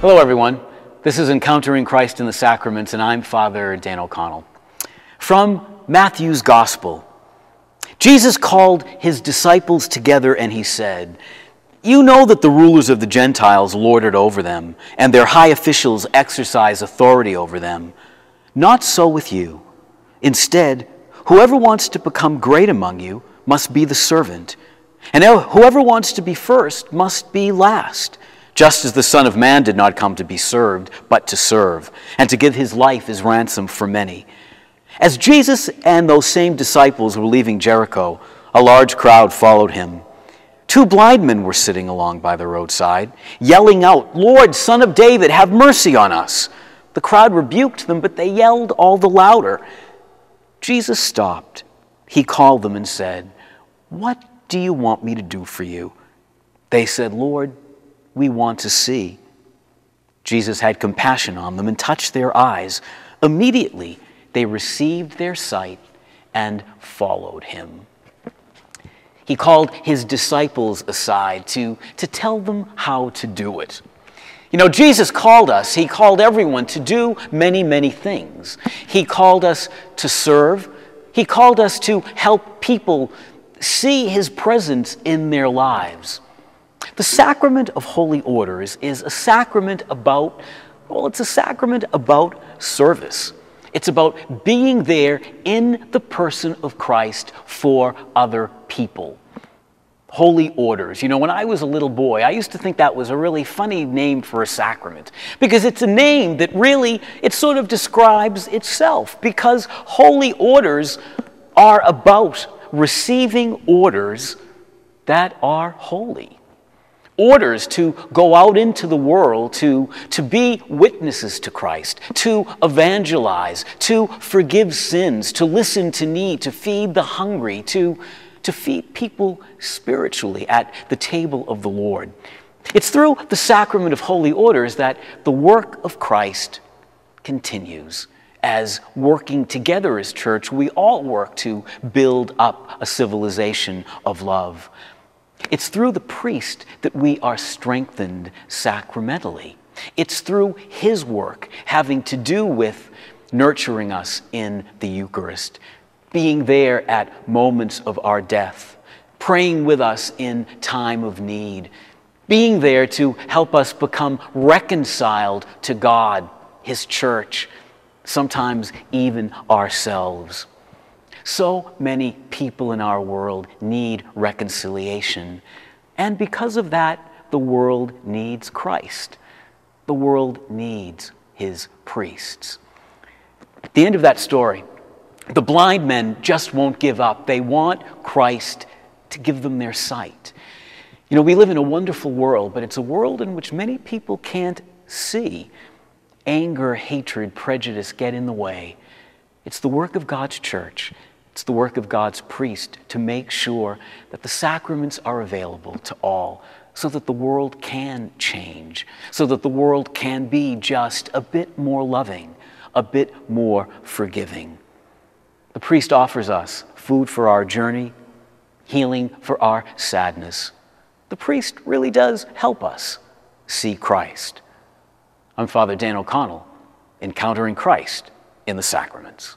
Hello everyone, this is Encountering Christ in the Sacraments and I'm Father Dan O'Connell. From Matthew's Gospel, Jesus called his disciples together and he said, "You know that the rulers of the Gentiles lord it over them, and their high officials exercise authority over them. Not so with you. Instead, whoever wants to become great among you must be the servant, and whoever wants to be first must be last. Just as the Son of Man did not come to be served, but to serve, and to give his life as ransom for many." As Jesus and those same disciples were leaving Jericho, a large crowd followed him. Two blind men were sitting along by the roadside, yelling out, "Lord, Son of David, have mercy on us." The crowd rebuked them, but they yelled all the louder. Jesus stopped. He called them and said, "What do you want me to do for you?" They said, "Lord, we want to see." Jesus had compassion on them and touched their eyes. Immediately, they received their sight and followed him. He called his disciples aside to tell them how to do it. You know, Jesus called us, he called everyone to do many, many things. He called us to serve. He called us to help people see his presence in their lives. The sacrament of holy orders is a sacrament about, it's a sacrament about service. It's about being there in the person of Christ for other people. Holy orders. You know, when I was a little boy, I used to think that was a really funny name for a sacrament, because it's a name that really, it sort of describes itself, because holy orders are about receiving orders that are holy. Orders to go out into the world, to be witnesses to Christ, to evangelize, to forgive sins, to listen to need, to feed the hungry, to feed people spiritually at the table of the Lord. It's through the sacrament of holy orders that the work of Christ continues. As working together as church, we all work to build up a civilization of love. It's through the priest that we are strengthened sacramentally. It's through his work having to do with nurturing us in the Eucharist, being there at moments of our death, praying with us in time of need, being there to help us become reconciled to God, his church, sometimes even ourselves. So many people in our world need reconciliation. And because of that, the world needs Christ. The world needs his priests. At the end of that story, the blind men just won't give up. They want Christ to give them their sight. You know, we live in a wonderful world, but it's a world in which many people can't see. Anger, hatred, prejudice get in the way. It's the work of God's church. It's the work of God's priest to make sure that the sacraments are available to all, so that the world can change, so that the world can be just a bit more loving, a bit more forgiving. The priest offers us food for our journey, healing for our sadness. The priest really does help us see Christ. I'm Father Dan O'Connell, Encountering Christ in the Sacraments.